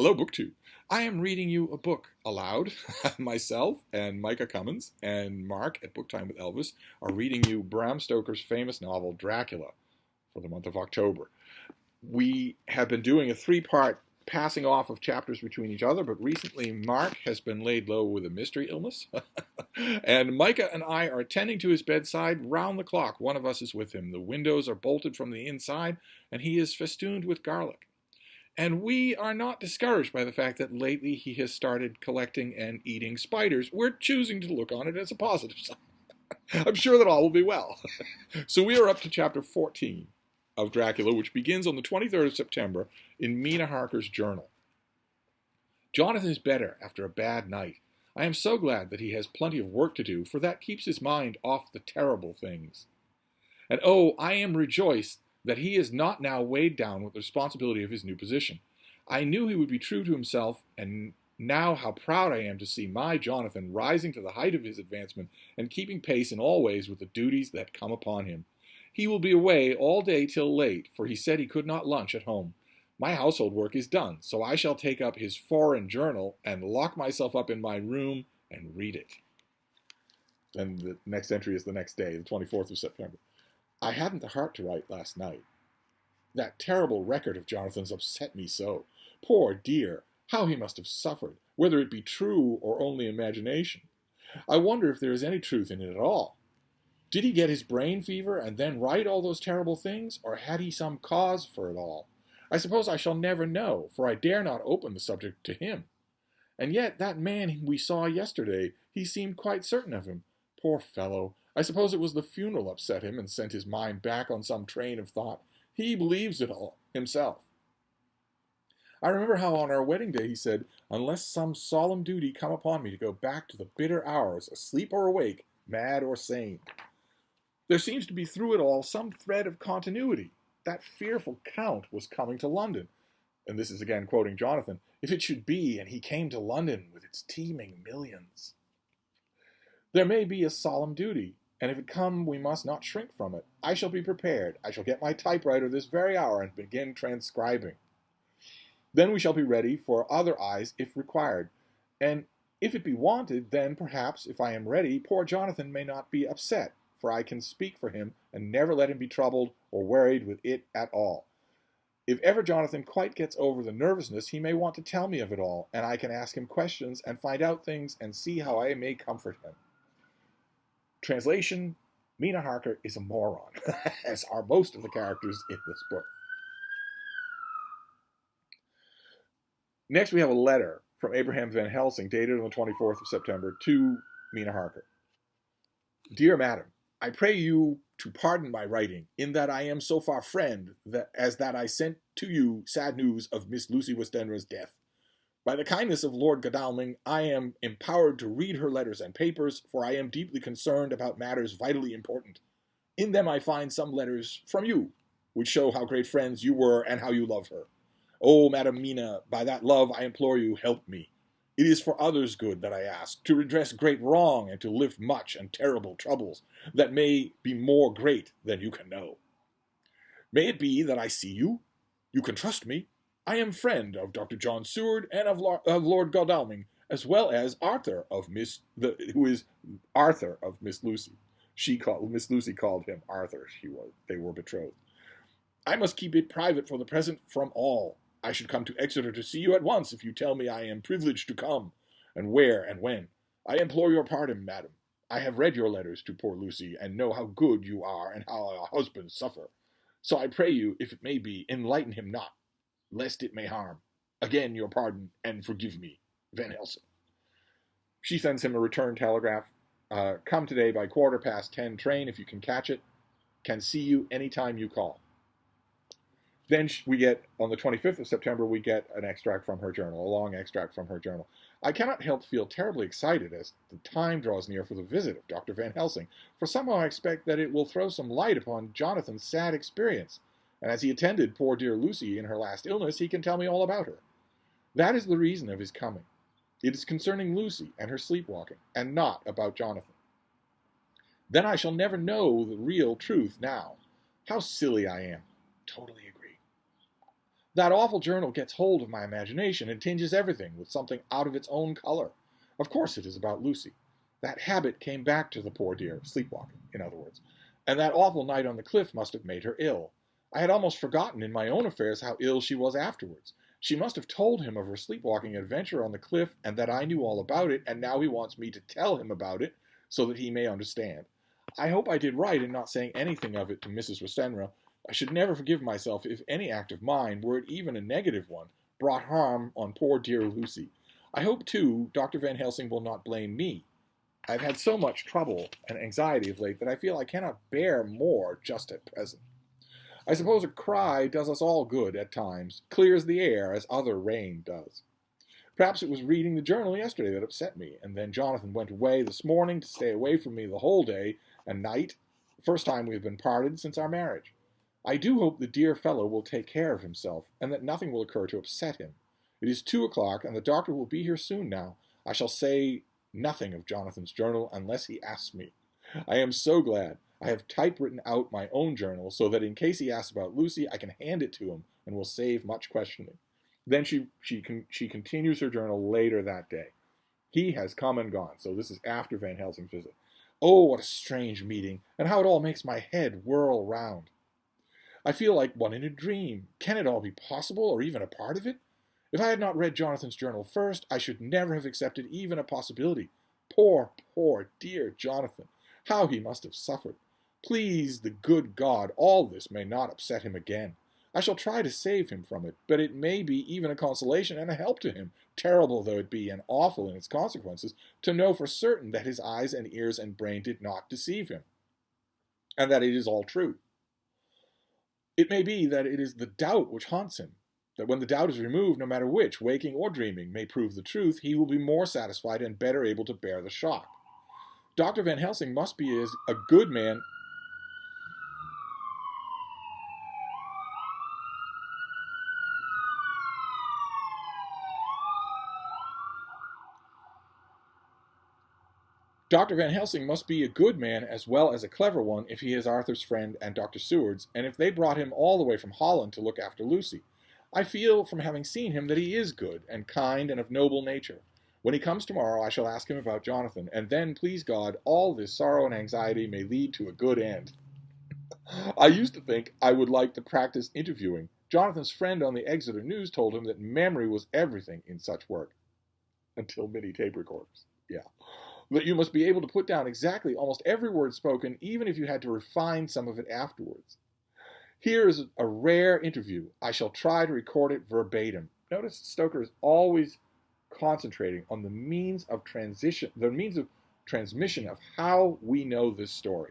Hello, BookTube. I am reading you a book aloud. Myself and Micah Cummins and Mark at Book Time with Elvis are reading you Bram Stoker's famous novel, Dracula, for the month of October. We have been doing a three-part passing off of chapters between each other, but recently Mark has been laid low with a mystery illness. And Micah and I are tending to his bedside round the clock. One of us is with him. The windows are bolted from the inside, and he is festooned with garlic. And we are not discouraged by the fact that lately he has started collecting and eating spiders. We're choosing to look on it as a positive sign. I'm sure that all will be well. So we are up to chapter 14 of Dracula, which begins on the 23rd of September in Mrs Harker's journal. Jonathan is better after a bad night. I am so glad that he has plenty of work to do, for that keeps his mind off the terrible things. And oh, I am rejoiced that he is not now weighed down with the responsibility of his new position. I knew he would be true to himself, and now how proud I am to see my Jonathan rising to the height of his advancement and keeping pace in all ways with the duties that come upon him. He will be away all day till late, for he said he could not lunch at home. My household work is done, so I shall take up his foreign journal and lock myself up in my room and read it. Then the next entry is the next day, the 24th of September. I hadn't the heart to write last night. That terrible record of Jonathan's upset me so. Poor dear, how he must have suffered, whether it be true or only imagination. I wonder if there is any truth in it at all. Did he get his brain fever and then write all those terrible things, or had he some cause for it all? I suppose I shall never know, for I dare not open the subject to him. And yet that man we saw yesterday, he seemed quite certain of him. Poor fellow! I suppose it was the funeral upset him and sent his mind back on some train of thought. He believes it all himself. I remember how on our wedding day he said, unless some solemn duty come upon me to go back to the bitter hours, asleep or awake, mad or sane. There seems to be through it all some thread of continuity. That fearful Count was coming to London. And this is again quoting Jonathan. If it should be, and he came to London with its teeming millions. There may be a solemn duty, and if it come, we must not shrink from it. I shall be prepared. I shall get my typewriter this very hour and begin transcribing. Then we shall be ready for other eyes if required. And if it be wanted, then perhaps, if I am ready, poor Jonathan may not be upset, for I can speak for him and never let him be troubled or worried with it at all. If ever Jonathan quite gets over the nervousness, he may want to tell me of it all, and I can ask him questions and find out things and see how I may comfort him. Translation, Mrs Harker is a moron, as are most of the characters in this book. Next we have a letter from Abraham Van Helsing, dated on the 24th of September, to Mrs Harker. Dear Madam, I pray you to pardon my writing, in that I am so far friend as that I sent to you sad news of Miss Lucy Westenra's death. By the kindness of Lord Godalming, I am empowered to read her letters and papers, for I am deeply concerned about matters vitally important. In them I find some letters from you, which show how great friends you were and how you love her. Oh, Madam Mina, by that love I implore you, help me. It is for others' good that I ask, to redress great wrong and to lift much and terrible troubles that may be more great than you can know. May it be that I see you? You can trust me. I am friend of Dr. John Seward and of Lord Godalming, as well as Arthur of who is Arthur of Miss Lucy. Miss Lucy called him Arthur. They were betrothed. I must keep it private for the present from all. I should come to Exeter to see you at once if you tell me I am privileged to come, and where and when. I implore your pardon, madam. I have read your letters to poor Lucy, and know how good you are and how our husbands suffer. So I pray you, if it may be, enlighten him not, lest it may harm. Again your pardon, and forgive me. Van Helsing. She sends him a return telegraph. Come today by 10:15 train if you can catch it. Can see you any time you call. Then we get, on the 25th of September, we get an extract from her journal, a long extract from her journal. I cannot help feel terribly excited as the time draws near for the visit of Dr. Van Helsing, for somehow I expect that it will throw some light upon Jonathan's sad experience, and as he attended poor dear Lucy in her last illness, he can tell me all about her. That is the reason of his coming. It is concerning Lucy and her sleepwalking, and not about Jonathan. Then I shall never know the real truth now. How silly I am. Totally agree. That awful journal gets hold of my imagination and tinges everything with something out of its own color. Of course it is about Lucy. That habit came back to the poor dear, sleepwalking, in other words, and that awful night on the cliff must have made her ill. I had almost forgotten in my own affairs how ill she was afterwards. She must have told him of her sleepwalking adventure on the cliff, and that I knew all about it, and now he wants me to tell him about it, so that he may understand. I hope I did right in not saying anything of it to Mrs. Westenra. I should never forgive myself if any act of mine, were it even a negative one, brought harm on poor dear Lucy. I hope, too, Dr. Van Helsing will not blame me. I've had so much trouble and anxiety of late that I feel I cannot bear more just at present. I suppose a cry does us all good at times, clears the air as other rain does. Perhaps it was reading the journal yesterday that upset me, and then Jonathan went away this morning to stay away from me the whole day and night, the first time we have been parted since our marriage. I do hope the dear fellow will take care of himself, and that nothing will occur to upset him. It is 2 o'clock, and the doctor will be here soon now. I shall say nothing of Jonathan's journal unless he asks me. I am so glad. I have typewritten out my own journal so that in case he asks about Lucy, I can hand it to him and will save much questioning. Then she continues her journal later that day. He has come and gone, so this is after Van Helsing's visit. Oh, what a strange meeting, and how it all makes my head whirl round. I feel like one in a dream. Can it all be possible, or even a part of it? If I had not read Jonathan's journal first, I should never have accepted even a possibility. Poor, poor, dear Jonathan. How he must have suffered. Please the good God, all this may not upset him again. I shall try to save him from it, but it may be even a consolation and a help to him, terrible though it be and awful in its consequences, to know for certain that his eyes and ears and brain did not deceive him, and that it is all true. It may be that it is the doubt which haunts him, that when the doubt is removed, no matter which, waking or dreaming, may prove the truth, he will be more satisfied and better able to bear the shock. Dr. Van Helsing must be a good man. Dr. Van Helsing must be a good man as well as a clever one if he is Arthur's friend and Dr. Seward's, and if they brought him all the way from Holland to look after Lucy. I feel from having seen him that he is good and kind and of noble nature. When he comes tomorrow, I shall ask him about Jonathan, and then, please God, all this sorrow and anxiety may lead to a good end. I used to think I would like to practice interviewing. Jonathan's friend on the Exeter News told him that memory was everything in such work. Until mini tape recorders. Yeah. That you must be able to put down exactly almost every word spoken, even if you had to refine some of it afterwards. Here is a rare interview. I shall try to record it verbatim. Notice Stoker is always concentrating on the means of transition, the means of transmission of how we know this story.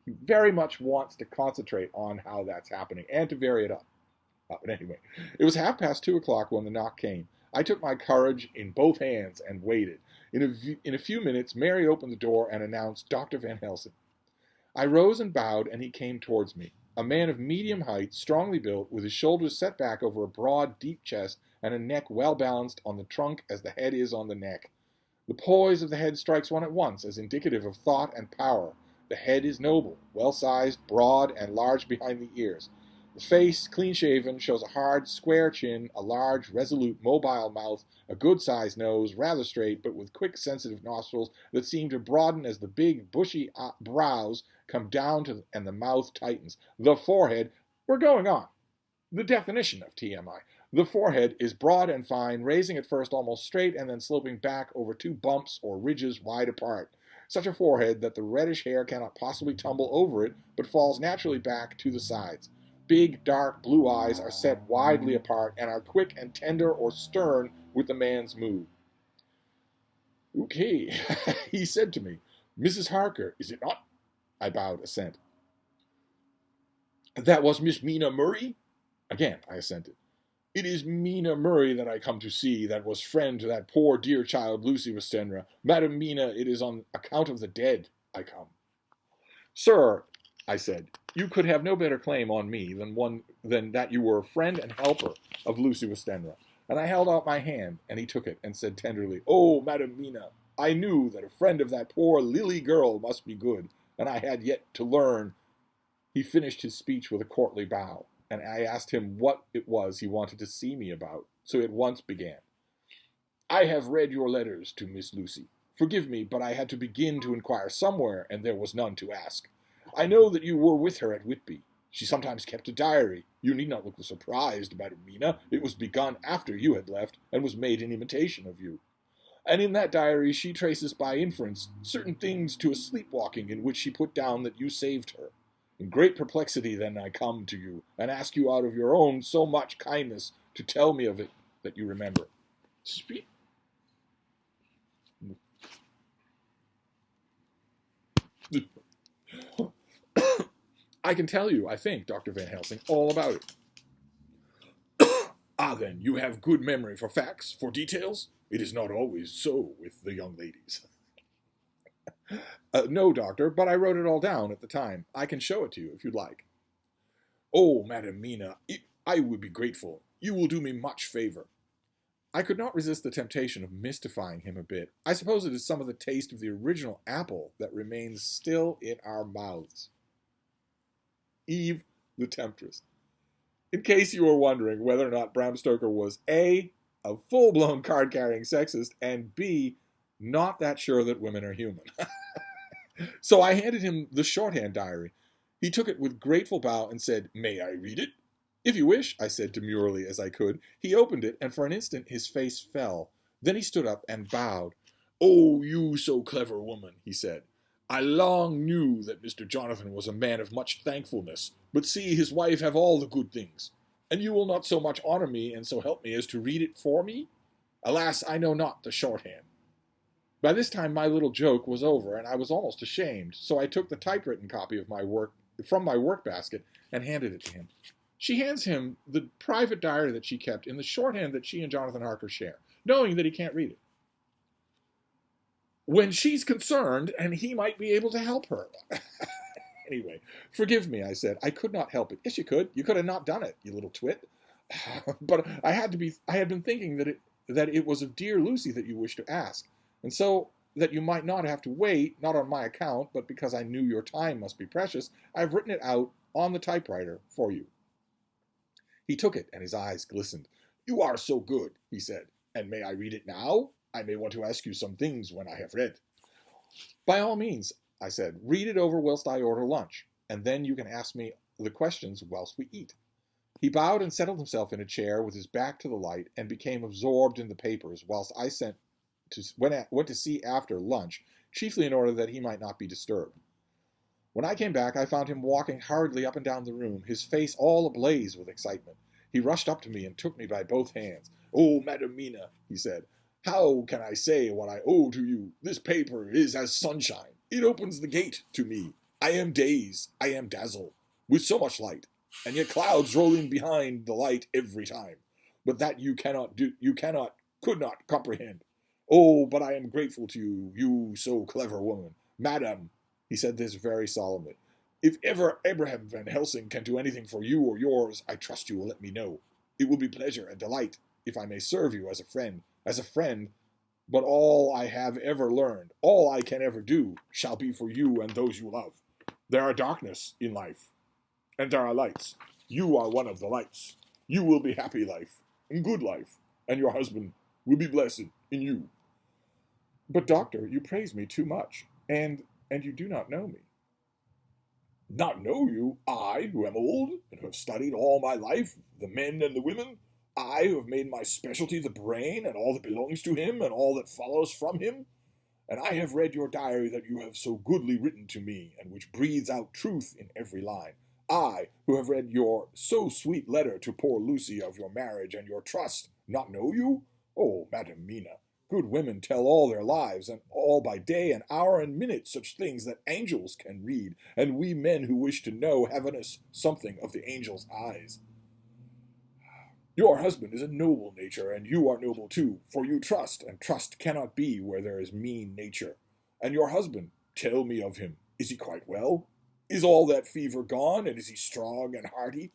He very much wants to concentrate on how that's happening and to vary it up. But anyway, it was 2:30 when the knock came. I took my courage in both hands and waited. In a few minutes, Mary opened the door and announced Dr. Van Helsing. I rose and bowed, and he came towards me. A man of medium height, strongly built, with his shoulders set back over a broad, deep chest, and a neck well balanced on the trunk as the head is on the neck. The poise of the head strikes one at once as indicative of thought and power. The head is noble, well-sized, broad, and large behind the ears. The face, clean-shaven, shows a hard, square chin, a large, resolute, mobile mouth, a good-sized nose, rather straight, but with quick, sensitive nostrils that seem to broaden as the big, bushy brows come down and the mouth tightens. The forehead, we're going on. The definition of TMI. The forehead is broad and fine, raising at first almost straight and then sloping back over 2 bumps or ridges wide apart. Such a forehead that the reddish hair cannot possibly tumble over it, but falls naturally back to the sides. Big, dark blue eyes are set widely apart and are quick and tender or stern with the man's mood. Okay, he said to me, Mrs. Harker, is it not? I bowed assent. That was Miss Mina Murray? Again, I assented. It is Mina Murray that I come to see, that was friend to that poor dear child Lucy Westenra. Madam Mina, it is on account of the dead I come. Sir, I said, you could have no better claim on me than that you were a friend and helper of Lucy Westenra. And I held out my hand, and he took it and said tenderly, Oh, Madam Mina, I knew that a friend of that poor Lily girl must be good, and I had yet to learn. He finished his speech with a courtly bow, and I asked him what it was he wanted to see me about, so he at once began. I have read your letters to Miss Lucy. Forgive me, but I had to begin to inquire somewhere, and there was none to ask. I know that you were with her at Whitby. She sometimes kept a diary. You need not look surprised, Madam Mina. It was begun after you had left, and was made in imitation of you. And in that diary she traces by inference certain things to a sleepwalking in which she put down that you saved her. In great perplexity then I come to you, and ask you out of your own so much kindness to tell me of it that you remember. Speak. I can tell you, I think, Dr. Van Helsing, all about it. Ah, then, you have good memory for facts, for details? It is not always so with the young ladies. No, Doctor, but I wrote it all down at the time. I can show it to you if you'd like. Oh, Madam Mina, I would be grateful. You will do me much favor. I could not resist the temptation of mystifying him a bit. I suppose it is some of the taste of the original apple that remains still in our mouths. Eve the Temptress. In case you were wondering whether or not Bram Stoker was A, a full-blown card-carrying sexist, and B, not that sure that women are human. So I handed him the shorthand diary. He took it with grateful bow and said, May I read it? If you wish, I said demurely as I could. He opened it, and for an instant his face fell. Then he stood up and bowed. Oh, you so clever woman, he said. I long knew that Mr. Jonathan was a man of much thankfulness, but see, his wife have all the good things. And you will not so much honor me, and so help me, as to read it for me? Alas, I know not the shorthand. By this time my little joke was over, and I was almost ashamed, so I took the typewritten copy of my work from my work basket and handed it to him. She hands him the private diary that she kept in the shorthand that she and Jonathan Harker share, knowing that he can't read it. When she's concerned, and he might be able to help her. Anyway, forgive me, I said. I could not help it. Yes, you could. You could have not done it, you little twit. But I had been thinking that it was of dear Lucy that you wished to ask, and so that you might not have to wait, not on my account, but because I knew your time must be precious, I've written it out on the typewriter for you. He took it, and his eyes glistened. You are so good, he said. And may I read it now? I may want to ask you some things when I have read. By all means, I said. Read it over whilst I order lunch, and then you can ask me the questions whilst we eat. He bowed and settled himself in a chair with his back to the light and became absorbed in the papers whilst I went to see after lunch, chiefly in order that he might not be disturbed. When I came back, I found him walking hurriedly up and down the room, his face all ablaze with excitement. He rushed up to me and took me by both hands. Oh, Madam Mina, he said, how can I say what I owe to you? This paper is as sunshine. It opens the gate to me. I am dazed, I am dazzled, with so much light, and yet clouds rolling behind the light every time. But that could not comprehend. Oh, but I am grateful to you, you so clever woman. Madam, he said this very solemnly, if ever Abraham Van Helsing can do anything for you or yours, I trust you will let me know. It will be pleasure and delight if I may serve you as a friend, but all I have ever learned, all I can ever do, shall be for you and those you love. There are darkness in life, and there are lights. You are one of the lights. You will be happy life, and good life, and your husband will be blessed in you. But, doctor, you praise me too much, and you do not know me. Not know you? I, who am old, and who have studied all my life, the men and the women? I, who have made my specialty the brain, and all that belongs to him, and all that follows from him? And I have read your diary that you have so goodly written to me, and which breathes out truth in every line. I, who have read your so sweet letter to poor Lucy of your marriage and your trust, not know you? Oh, Madam Mina, good women tell all their lives, and all by day and hour and minute, such things that angels can read, and we men who wish to know have in us something of the angel's eyes. Your husband is a noble nature, and you are noble too, for you trust, and trust cannot be where there is mean nature. And your husband, tell me of him. Is he quite well? Is all that fever gone, and is he strong and hearty?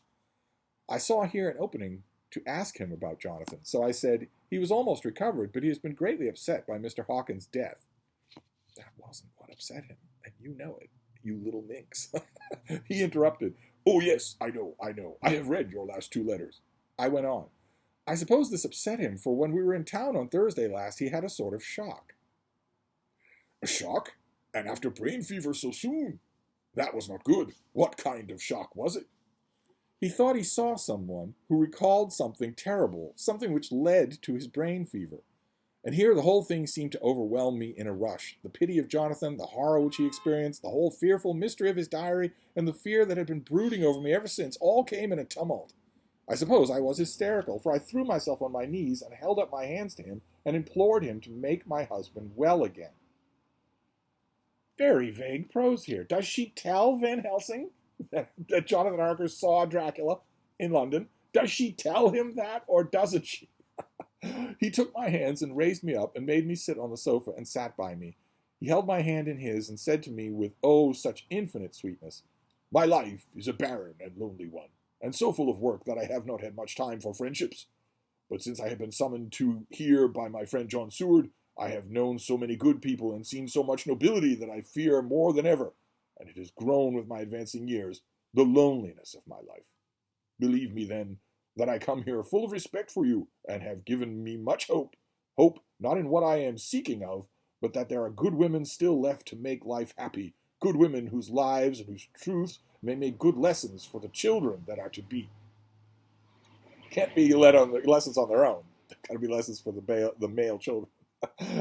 I saw here an opening to ask him about Jonathan, so I said, he was almost recovered, but he has been greatly upset by Mr. Hawkins' death. That wasn't what upset him, and you know it, you little minx. He interrupted. Oh, yes, I know, I know. I have read your last two letters. I went on. I suppose this upset him, for when we were in town on Thursday last, he had a sort of shock. A shock? And after brain fever so soon? That was not good. What kind of shock was it? He thought he saw someone who recalled something terrible, something which led to his brain fever. And here the whole thing seemed to overwhelm me in a rush. The pity of Jonathan, the horror which he experienced, the whole fearful mystery of his diary, and the fear that had been brooding over me ever since, all came in a tumult. I suppose I was hysterical, for I threw myself on my knees and held up my hands to him and implored him to make my husband well again. Very vague prose here. Does she tell Van Helsing that Jonathan Harker saw Dracula in London? Does she tell him that, or doesn't she? He took my hands and raised me up and made me sit on the sofa and sat by me. He held my hand in his and said to me with, oh, such infinite sweetness, My life is a barren and lonely one, and so full of work that I have not had much time for friendships. But since I have been summoned to here by my friend John Seward, I have known so many good people and seen so much nobility that I fear more than ever, and it has grown with my advancing years, the loneliness of my life. Believe me, then, that I come here full of respect for you, and have given me much hope not in what I am seeking of, but that there are good women still left to make life happy, good women whose lives and whose truths may make good lessons for the children that are to be. Can't be lessons on their own. Got to be lessons for the male children.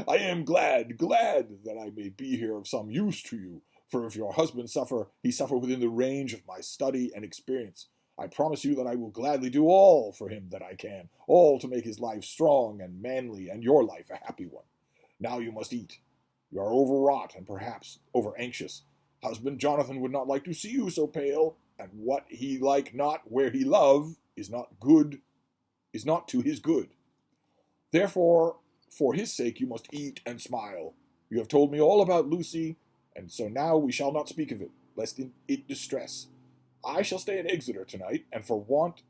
I am glad that I may be here of some use to you, for if your husband suffer, he suffer within the range of my study and experience. I promise you that I will gladly do all for him that I can, all to make his life strong and manly, and your life a happy one. Now you must eat. You are overwrought and perhaps over-anxious. Husband Jonathan would not like to see you so pale, and what he like not where he love is not to his good. Therefore, for his sake you must eat and smile. You have told me all about Lucy, and so now we shall not speak of it, lest it distress. I shall stay in Exeter tonight, and for want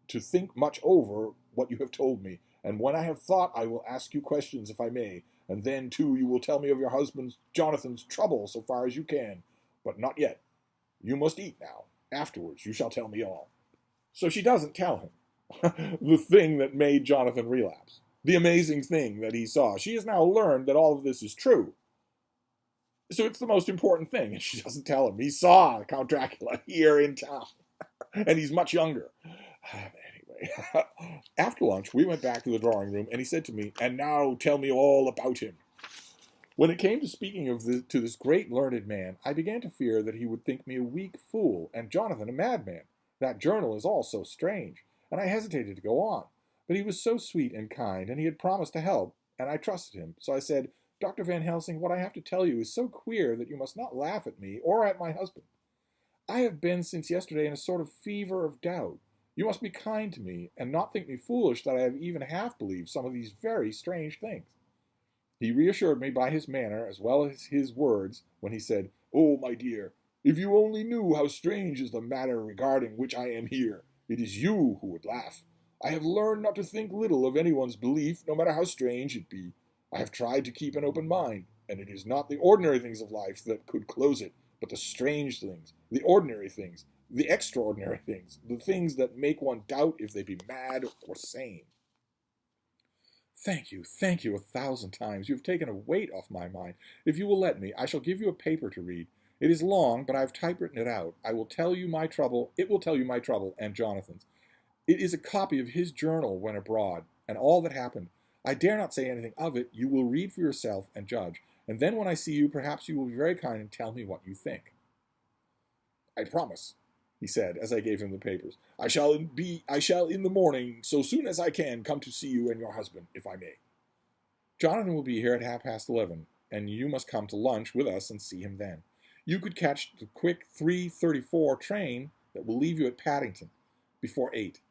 to think much over what you have told me, and when I have thought I will ask you questions if I may, and then too you will tell me of your husband Jonathan's trouble so far as you can, but not yet. You must eat now. Afterwards you shall tell me all. So she doesn't tell him the thing that made Jonathan relapse, the amazing thing that he saw. She has now learned that all of this is true. So it's the most important thing, and she doesn't tell him. He saw Count Dracula here in town, and he's much younger. Anyway, after lunch, we went back to the drawing room, and he said to me, and now tell me all about him. When it came to speaking to this great learned man, I began to fear that he would think me a weak fool, and Jonathan a madman. That journal is all so strange, and I hesitated to go on. But he was so sweet and kind, and he had promised to help, and I trusted him. So I said, Dr. Van Helsing, what I have to tell you is so queer that you must not laugh at me or at my husband. I have been since yesterday in a sort of fever of doubt. You must be kind to me, and not think me foolish that I have even half believed some of these very strange things. He reassured me by his manner as well as his words when he said, Oh, my dear, if you only knew how strange is the matter regarding which I am here, it is you who would laugh. I have learned not to think little of anyone's belief, no matter how strange it be. I have tried to keep an open mind, and it is not the ordinary things of life that could close it, but the strange things, the ordinary things, the extraordinary things, the things that make one doubt if they be mad or sane. Thank you 1,000 times. You have taken a weight off my mind. If you will let me, I shall give you a paper to read. It is long, but I have typewritten it out. It will tell you my trouble, and Jonathan's. It is a copy of his journal when abroad, and all that happened. I dare not say anything of it. You will read for yourself and judge, and then when I see you, perhaps you will be very kind and tell me what you think. I promise, he said, as I gave him the papers. I shall in the morning, so soon as I can, come to see you and your husband, if I may. Jonathan will be here at 11:30, and you must come to lunch with us and see him then. You could catch the quick 3:34 train that will leave you at Paddington before 8.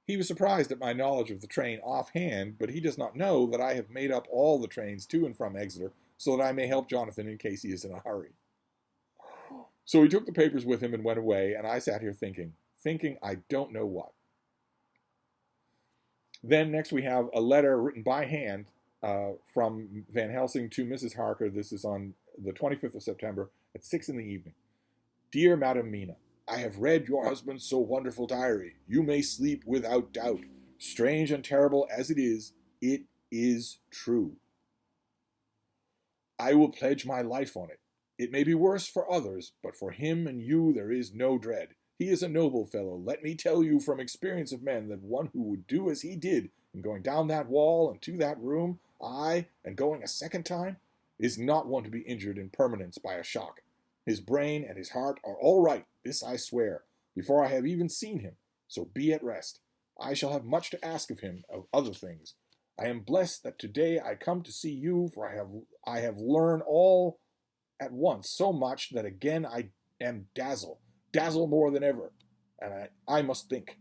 He was surprised at my knowledge of the train offhand, but he does not know that I have made up all the trains to and from Exeter so that I may help Jonathan in case he is in a hurry. So he took the papers with him and went away, and I sat here thinking I don't know what. Then next we have a letter written by hand from Van Helsing to Mrs Harker. This is on the 25th of September at 6 in the evening. Dear Madam Mina, I have read your husband's so wonderful diary. You may sleep without doubt. Strange and terrible as it is true. I will pledge my life on it. It may be worse for others, but for him and you there is no dread. He is a noble fellow. Let me tell you from experience of men that one who would do as he did in going down that wall and to that room, aye, and going a second time, is not one to be injured in permanence by a shock. His brain and his heart are all right, this I swear, before I have even seen him, so be at rest. I shall have much to ask of him of other things. I am blessed that today I come to see you, for I have learned all at once so much that again I am dazzled more than ever, and I must think.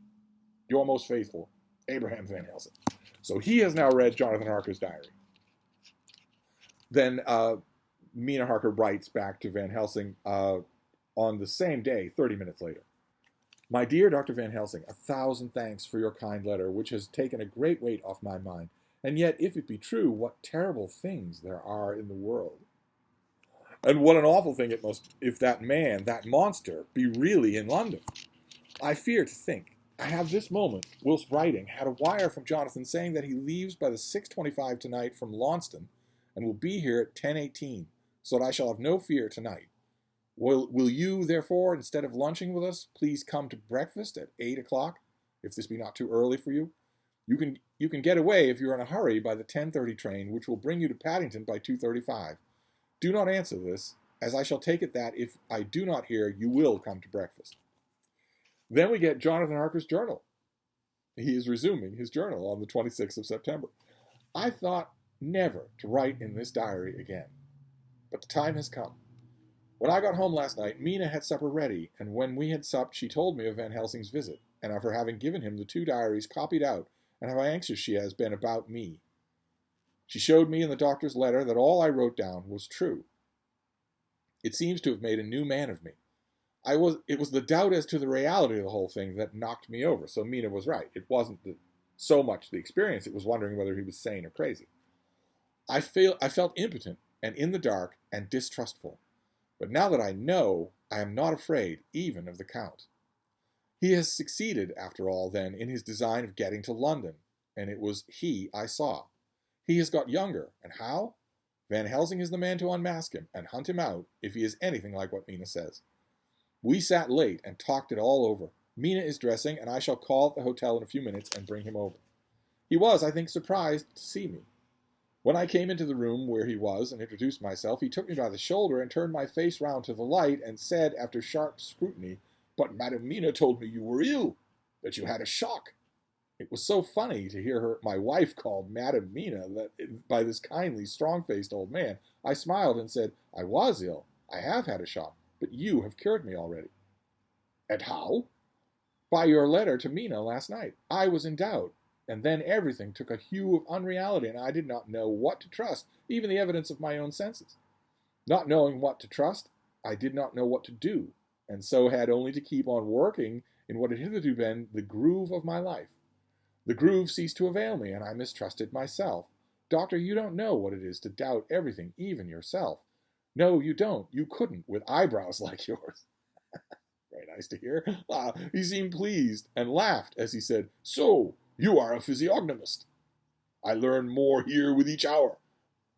Your most faithful, Abraham Van Helsing. So he has now read Jonathan Harker's diary. Then Mina Harker writes back to Van Helsing on the same day, 30 minutes later. My dear Dr. Van Helsing, 1,000 thanks for your kind letter, which has taken a great weight off my mind. And yet, if it be true, what terrible things there are in the world. And what an awful thing it must, if that man, that monster, be really in London. I fear to think. I have this moment, whilst writing, had a wire from Jonathan saying that he leaves by the 6:25 tonight from Launceston and will be here at 10:18, so that I shall have no fear tonight. Will you, therefore, instead of lunching with us, please come to breakfast at 8 o'clock, if this be not too early for you? You can get away if you're in a hurry by the 10:30 train, which will bring you to Paddington by 2:35. Do not answer this, as I shall take it that if I do not hear, you will come to breakfast. Then we get Jonathan Harker's journal. He is resuming his journal on the 26th of September. I thought never to write in this diary again, but the time has come. When I got home last night, Mina had supper ready, and when we had supped, she told me of Van Helsing's visit, and of her having given him the 2 diaries copied out, and how anxious she has been about me. She showed me in the doctor's letter that all I wrote down was true. It seems to have made a new man of me. It was the doubt as to the reality of the whole thing that knocked me over, so Mina was right. It wasn't so much the experience, it was wondering whether he was sane or crazy. I felt impotent and in the dark and distrustful. But now that I know, I am not afraid even of the Count. He has succeeded, after all, then, in his design of getting to London, and it was he I saw. He has got younger, and how? Van Helsing is the man to unmask him and hunt him out if he is anything like what Mina says. We sat late and talked it all over. Mina is dressing, and I shall call at the hotel in a few minutes and bring him over. He was, I think, surprised to see me. When I came into the room where he was and introduced myself, he took me by the shoulder and turned my face round to the light and said, after sharp scrutiny, "But Madam Mina told me you were ill, that you had a shock." It was so funny to hear my wife called Madam Mina by this kindly, strong-faced old man. I smiled and said, "I was ill. I have had a shock, but you have cured me already." "And how?" "By your letter to Mina last night. I was in doubt. And then everything took a hue of unreality, and I did not know what to trust, even the evidence of my own senses. Not knowing what to trust, I did not know what to do, and so had only to keep on working in what had hitherto been the groove of my life. The groove ceased to avail me, and I mistrusted myself. Doctor, you don't know what it is to doubt everything, even yourself. No, you don't. You couldn't, with eyebrows like yours." Very nice to hear. He seemed pleased, and laughed as he said, "So, you are a physiognomist. I learn more here with each hour.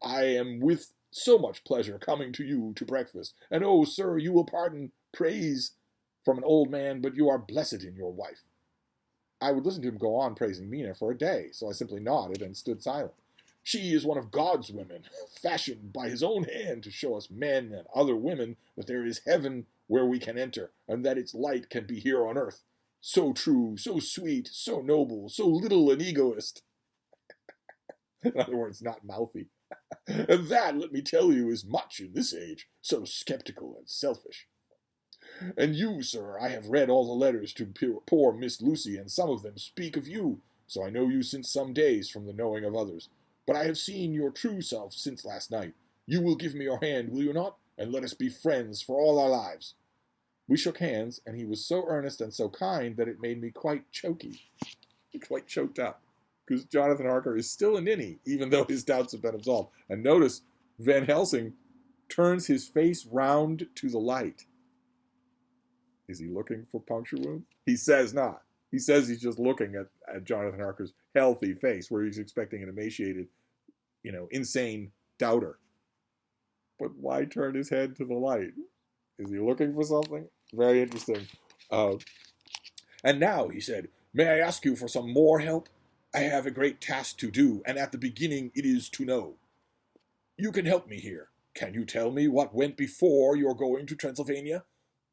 I am with so much pleasure coming to you to breakfast. And oh, sir, you will pardon praise from an old man, but you are blessed in your wife." I would listen to him go on praising Mina for a day, so I simply nodded and stood silent. "She is one of God's women, fashioned by his own hand to show us men and other women that there is heaven where we can enter, and that its light can be here on earth. So true, so sweet, so noble, so little an egoist." In other words, not mouthy. "And that, let me tell you, is much in this age, so skeptical and selfish. And you, sir, I have read all the letters to poor Miss Lucy, and some of them speak of you, so I know you since some days from the knowing of others. But I have seen your true self since last night. You will give me your hand, will you not? And let us be friends for all our lives." We shook hands, and he was so earnest and so kind that it made me quite choked up, because Jonathan Harker is still a ninny, even though his doubts have been absolved. And notice, Van Helsing turns his face round to the light. Is he looking for puncture wounds? He says not. He says he's just looking at Jonathan Harker's healthy face, where he's expecting an emaciated, insane doubter. But why turn his head to the light? Is he looking for something? Very interesting. And now, he said, may I ask you for some more help? I have a great task to do, and at the beginning it is to know. You can help me here. Can you tell me what went before your going to Transylvania?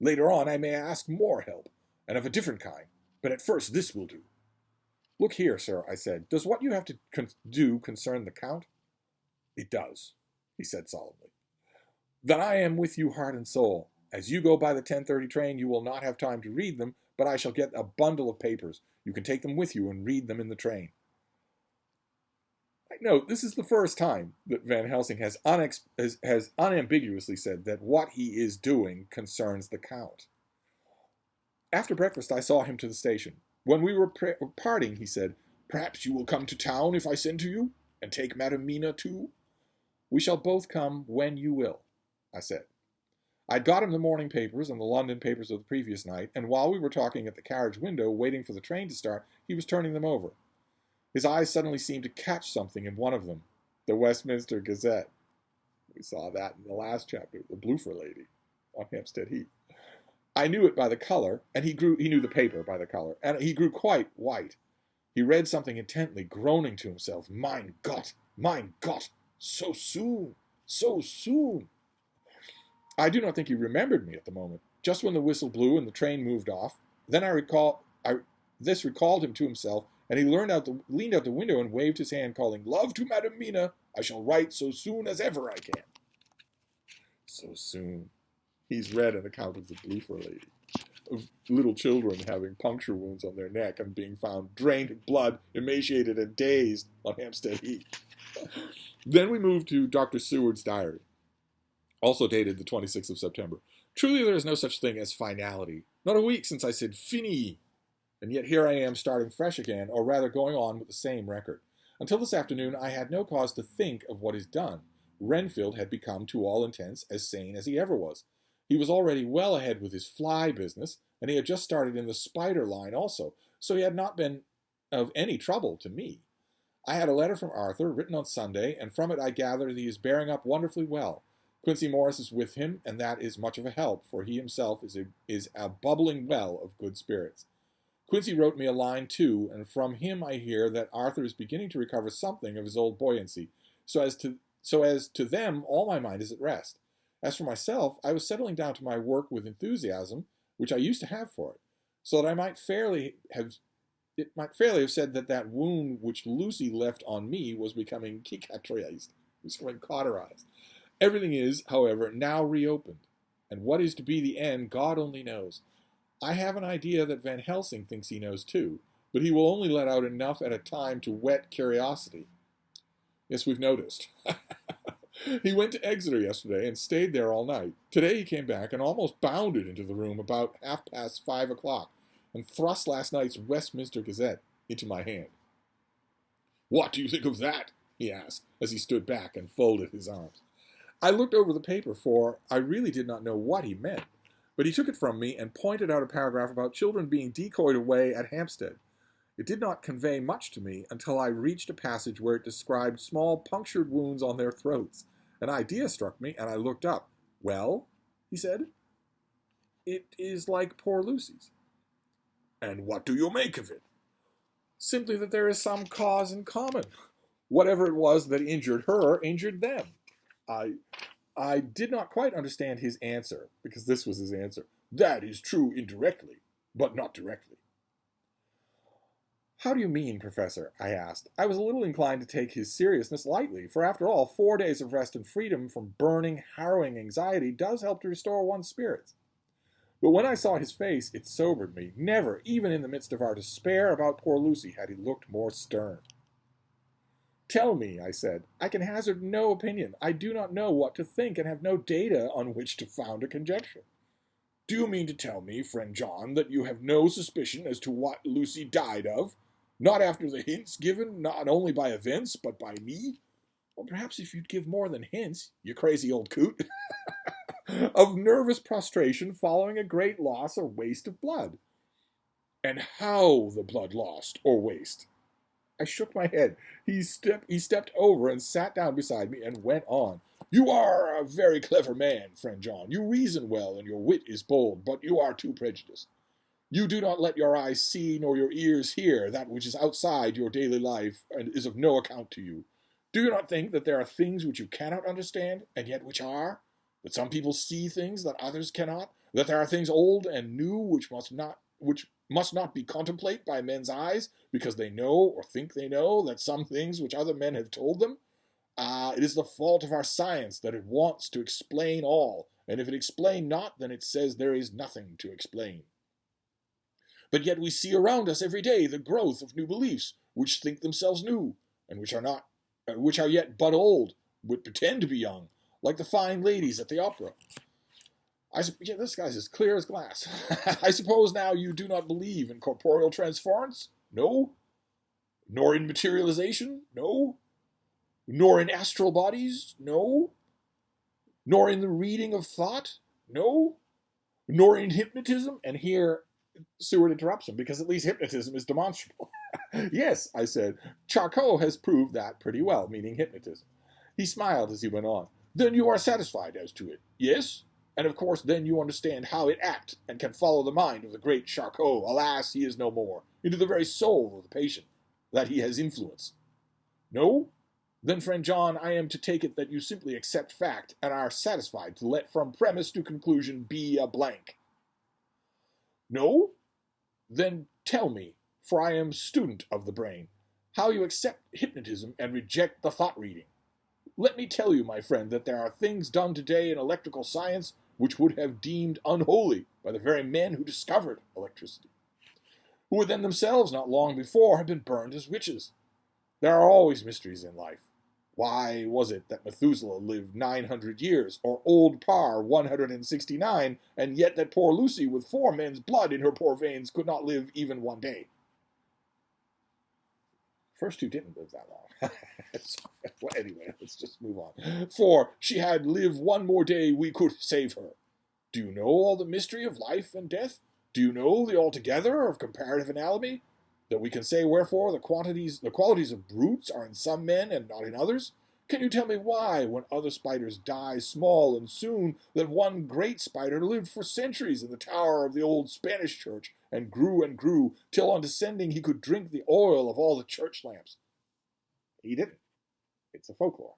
Later on I may ask more help, and of a different kind, but at first this will do. Look here, sir, I said, does what you have to do concern the Count? It does, he said solemnly. Then I am with you heart and soul. As you go by the 10:30 train, you will not have time to read them, but I shall get a bundle of papers. You can take them with you and read them in the train. I note this is the first time that Van Helsing has unambiguously said that what he is doing concerns the Count. After breakfast, I saw him to the station. When we were parting, he said, perhaps you will come to town if I send to you, and take Madam Mina too? We shall both come when you will, I said. I'd got him the morning papers and the London papers of the previous night, and while we were talking at the carriage window, waiting for the train to start, he was turning them over. His eyes suddenly seemed to catch something in one of them, the Westminster Gazette. We saw that in the last chapter, the Bloofer lady on Hampstead Heath. I knew it by the color, and he knew the paper by the color, and he grew quite white. He read something intently, groaning to himself, Mein Gott, so soon, so soon. I do not think he remembered me at the moment. Just when the whistle blew and the train moved off, then this recalled him to himself, and he leaned out the window and waved his hand, calling, Love to Madam Mina, I shall write so soon as ever I can. So soon. He's read an account of the Bloofer lady, of little children having puncture wounds on their neck and being found drained of blood, emaciated and dazed on Hampstead Heath. Then we moved to Dr. Seward's diary, also dated the 26th of September. Truly there is no such thing as finality. Not a week since I said fini. And yet here I am starting fresh again, or rather going on with the same record. Until this afternoon I had no cause to think of what is done. Renfield had become, to all intents, as sane as he ever was. He was already well ahead with his fly business, and he had just started in the spider line also, so he had not been of any trouble to me. I had a letter from Arthur, written on Sunday, and from it I gathered that he is bearing up wonderfully well. Quincy Morris is with him, and that is much of a help, for he himself is a bubbling well of good spirits. Quincy wrote me a line too, and from him I hear that Arthur is beginning to recover something of his old buoyancy, so as to them all my mind is at rest. As for myself, I was settling down to my work with enthusiasm, which I used to have for it, so that it might fairly have said that wound which Lucy left on me was becoming cicatrized, was becoming cauterized. Everything is, however, now reopened, and what is to be the end, God only knows. I have an idea that Van Helsing thinks he knows too, but he will only let out enough at a time to whet curiosity. Yes, we've noticed. He went to Exeter yesterday and stayed there all night. Today he came back and almost bounded into the room about 5:30 and thrust last night's Westminster Gazette into my hand. What do you think of that? He asked, as he stood back and folded his arms. I looked over the paper, for I really did not know what he meant, but he took it from me and pointed out a paragraph about children being decoyed away at Hampstead. It did not convey much to me until I reached a passage where it described small punctured wounds on their throats. An idea struck me, and I looked up. Well, he said, it is like poor Lucy's. And what do you make of it? Simply that there is some cause in common. Whatever it was that injured her, injured them. I did not quite understand his answer, because this was his answer. That is true indirectly, but not directly. How do you mean, Professor? I asked. I was a little inclined to take his seriousness lightly, for after all, 4 days of rest and freedom from burning, harrowing anxiety does help to restore one's spirits. But when I saw his face, it sobered me. Never, even in the midst of our despair about poor Lucy, had he looked more stern. Tell me, I said. I can hazard no opinion. I do not know what to think, and have no data on which to found a conjecture. Do you mean to tell me, friend John, that you have no suspicion as to what Lucy died of? Not after the hints given, not only by events, but by me? Well, perhaps if you'd give more than hints, you crazy old coot. of nervous prostration following a great loss or waste of blood. And how the blood lost or waste. I shook my head. He stepped over and sat down beside me and went on. You are a very clever man, friend John. You reason well, and your wit is bold, but you are too prejudiced. You do not let your eyes see nor your ears hear that which is outside your daily life and is of no account to you. Do you not think that there are things which you cannot understand, and yet which are? That some people see things that others cannot? That there are things old and new which must not be contemplated by men's eyes, because they know or think they know that some things which other men have told them? Ah, it is the fault of our science that it wants to explain all, and if it explain not, then it says there is nothing to explain. But yet we see around us every day the growth of new beliefs, which think themselves new, and which are yet but old, would pretend to be young, like the fine ladies at the opera. This guy's as clear as glass. I suppose now you do not believe in corporeal transference? No? Nor in materialization? No? Nor in astral bodies? No? Nor in the reading of thought? No? Nor in hypnotism? And here Seward interrupts him, because at least hypnotism is demonstrable. Yes, I said, Charcot has proved that pretty well, meaning hypnotism. He smiled as he went on. Then you are satisfied as to it? Yes? And of course then you understand how it acts, and can follow the mind of the great Charcot, alas, he is no more, into the very soul of the patient, that he has influence. No? Then, friend John, I am to take it that you simply accept fact, and are satisfied to let from premise to conclusion be a blank. No? Then tell me, for I am student of the brain, how you accept hypnotism and reject the thought-reading. Let me tell you, my friend, that there are things done today in electrical science which would have deemed unholy by the very men who discovered electricity, who would then themselves not long before have been burned as witches. There are always mysteries in life. Why was it that Methuselah lived 900 years, or Old Parr 169, and yet that poor Lucy, with 4 men's blood in her poor veins, could not live even 1 day? First 2 didn't live that long. Well, anyway, let's just move on. For she had lived 1 more day, we could save her. Do you know all the mystery of life and death? Do you know the altogether of comparative anatomy? That we can say wherefore the qualities of brutes are in some men and not in others? Can you tell me why, when other spiders die small and soon, that one great spider lived for centuries in the tower of the old Spanish church, and grew, till on descending he could drink the oil of all the church lamps? He didn't. It's a folklore.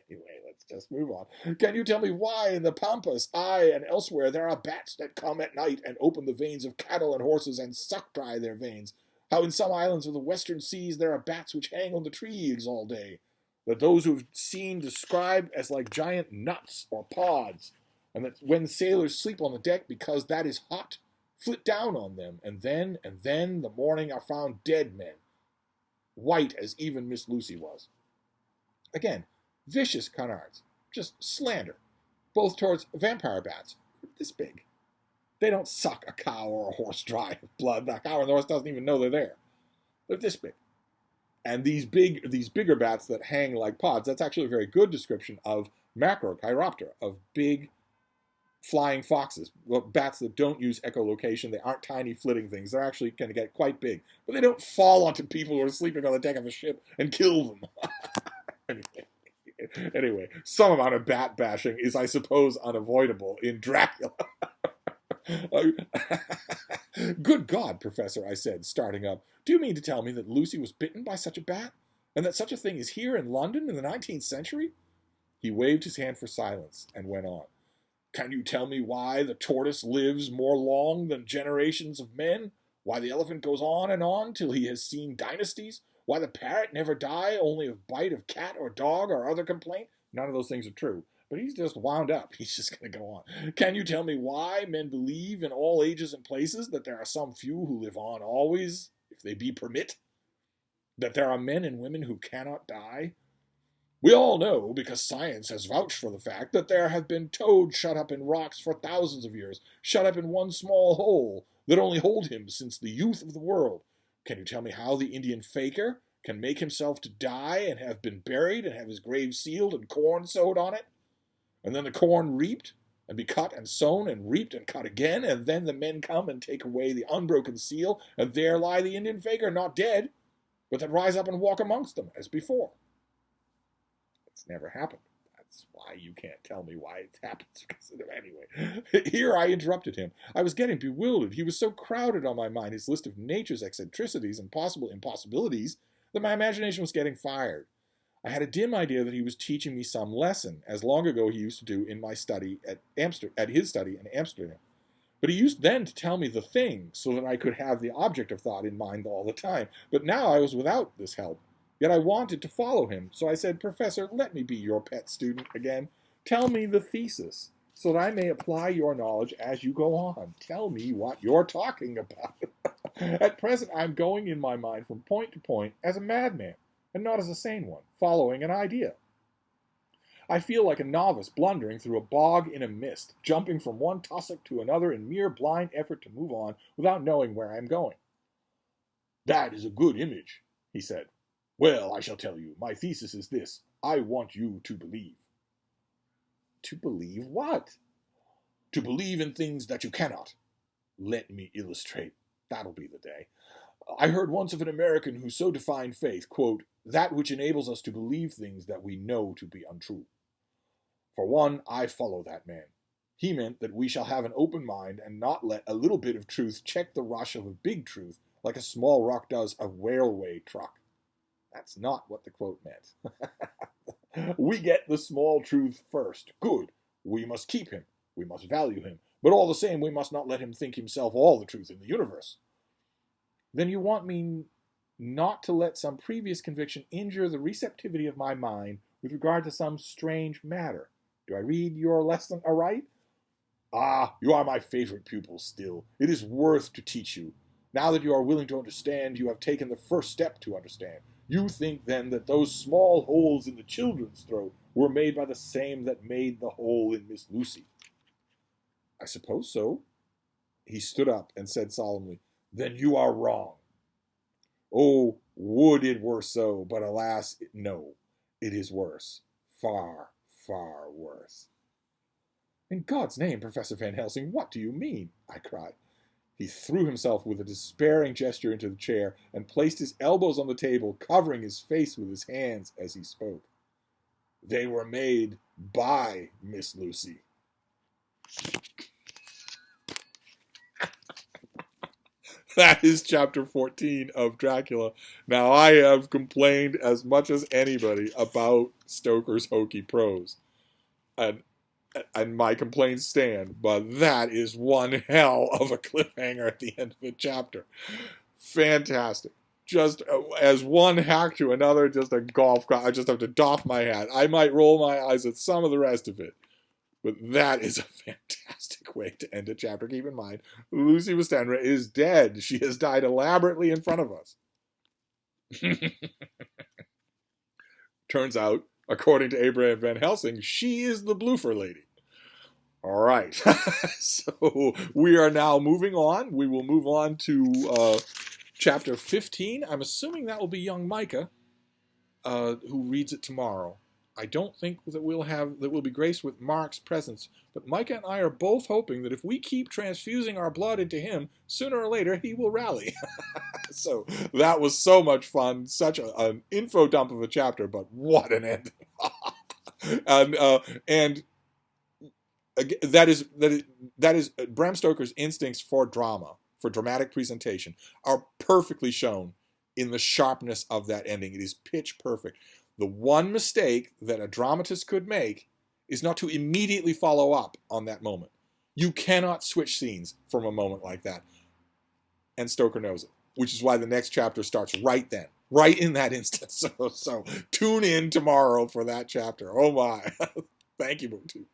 Anyway, let's just move on. Can you tell me why in the Pampas, and elsewhere, there are bats that come at night and open the veins of cattle and horses and suck dry their veins? How in some islands of the western seas there are bats which hang on the trees all day, that those who have seen describe as like giant nuts or pods, and that when sailors sleep on the deck because that is hot, flit down on them, and then the morning are found dead men, white as even Miss Lucy was. Again, vicious canards, just slander, both towards vampire bats, this big. They don't suck a cow or a horse dry of blood. The cow or the horse doesn't even know they're there. They're this big. And these bigger bats that hang like pods, that's actually a very good description of Macrochiroptera, of big flying foxes. Well, bats that don't use echolocation. They aren't tiny flitting things. They're actually going to get quite big. But they don't fall onto people who are sleeping on the deck of a ship and kill them. Anyway, some amount of bat bashing is, I suppose, unavoidable in Dracula. Good God, Professor, I said, starting up. Do you mean to tell me that Lucy was bitten by such a bat? And that such a thing is here in London in the 19th century? He waved his hand for silence and went on. Can you tell me why the tortoise lives more long than generations of men? Why the elephant goes on till he has seen dynasties? Why the parrot never die only of bite of cat or dog or other complaint? None of those things are true. But he's just wound up. He's just going to go on. Can you tell me why men believe in all ages and places that there are some few who live on always, if they be permit? That there are men and women who cannot die? We all know, because science has vouched for the fact, that there have been toads shut up in rocks for thousands of years, shut up in one small hole that only hold him since the youth of the world. Can you tell me how the Indian faker can make himself to die and have been buried and have his grave sealed and corn sowed on it? And then the corn reaped? and be cut and sown and reaped and cut again, and then the men come and take away the unbroken seal, and there lie the Indian faker, not dead, but that rise up and walk amongst them as before. It's never happened. That's why you can't tell me why it happens. Anyway, here I interrupted him. I was getting bewildered. He was so crowded on my mind, his list of nature's eccentricities and possible impossibilities, that my imagination was getting fired. I had a dim idea that he was teaching me some lesson, as long ago he used to do in my study at his study in Amsterdam. But he used then to tell me the thing, so that I could have the object of thought in mind all the time. But now I was without this help. Yet I wanted to follow him, so I said, Professor, let me be your pet student again. Tell me the thesis, so that I may apply your knowledge as you go on. Tell me what you're talking about. At present, I'm going in my mind from point to point as a madman, and not as a sane one, following an idea. I feel like a novice blundering through a bog in a mist, jumping from one tussock to another in mere blind effort to move on without knowing where I am going. That is a good image, he said. Well, I shall tell you. My thesis is this. I want you to believe. To believe what? To believe in things that you cannot. Let me illustrate. That'll be the day. I heard once of an American who so defined faith, quote, that which enables us to believe things that we know to be untrue. For one, I follow that man. He meant that we shall have an open mind and not let a little bit of truth check the rush of a big truth like a small rock does a railway truck. That's not what the quote meant. We get the small truth first. Good. We must keep him. We must value him. But all the same, we must not let him think himself all the truth in the universe. Then you want me not to let some previous conviction injure the receptivity of my mind with regard to some strange matter. Do I read your lesson aright? Ah, you are my favorite pupil still. It is worth to teach you. Now that you are willing to understand, you have taken the first step to understand. You think, then, that those small holes in the children's throat were made by the same that made the hole in Miss Lucy. I suppose so. He stood up and said solemnly, Then you are wrong. Oh, would it were so, but alas, no. It is worse. Far, far worse. In God's name, Professor Van Helsing, what do you mean? I cried. He threw himself with a despairing gesture into the chair and placed his elbows on the table, covering his face with his hands as he spoke. They were made by Miss Lucy. That is chapter 14 of Dracula. Now, I have complained as much as anybody about Stoker's hokey prose. And my complaints stand, but that is one hell of a cliffhanger at the end of a chapter. Fantastic. Just as one hack to another, just a golf clap. I just have to doff my hat. I might roll my eyes at some of the rest of it, but that is a fantastic way to end a chapter. Keep in mind, Lucy Westenra is dead. She has died elaborately in front of us. Turns out, according to Abraham Van Helsing, she is the bloofer lady. All right. So we are now moving on. We will move on to chapter 15. I'm assuming that will be young Micah, who reads it tomorrow. I don't think that we'll be graced with Mark's presence, but Micah and I are both hoping that if we keep transfusing our blood into him, sooner or later he will rally. So that was so much fun, such an info dump of a chapter, but what an ending! And that is Bram Stoker's instincts for drama, for dramatic presentation, are perfectly shown in the sharpness of that ending. It is pitch perfect. The one mistake that a dramatist could make is not to immediately follow up on that moment. You cannot switch scenes from a moment like that. And Stoker knows it, which is why the next chapter starts right then, right in that instant. So tune in tomorrow for that chapter. Oh my. Thank you, BookTube.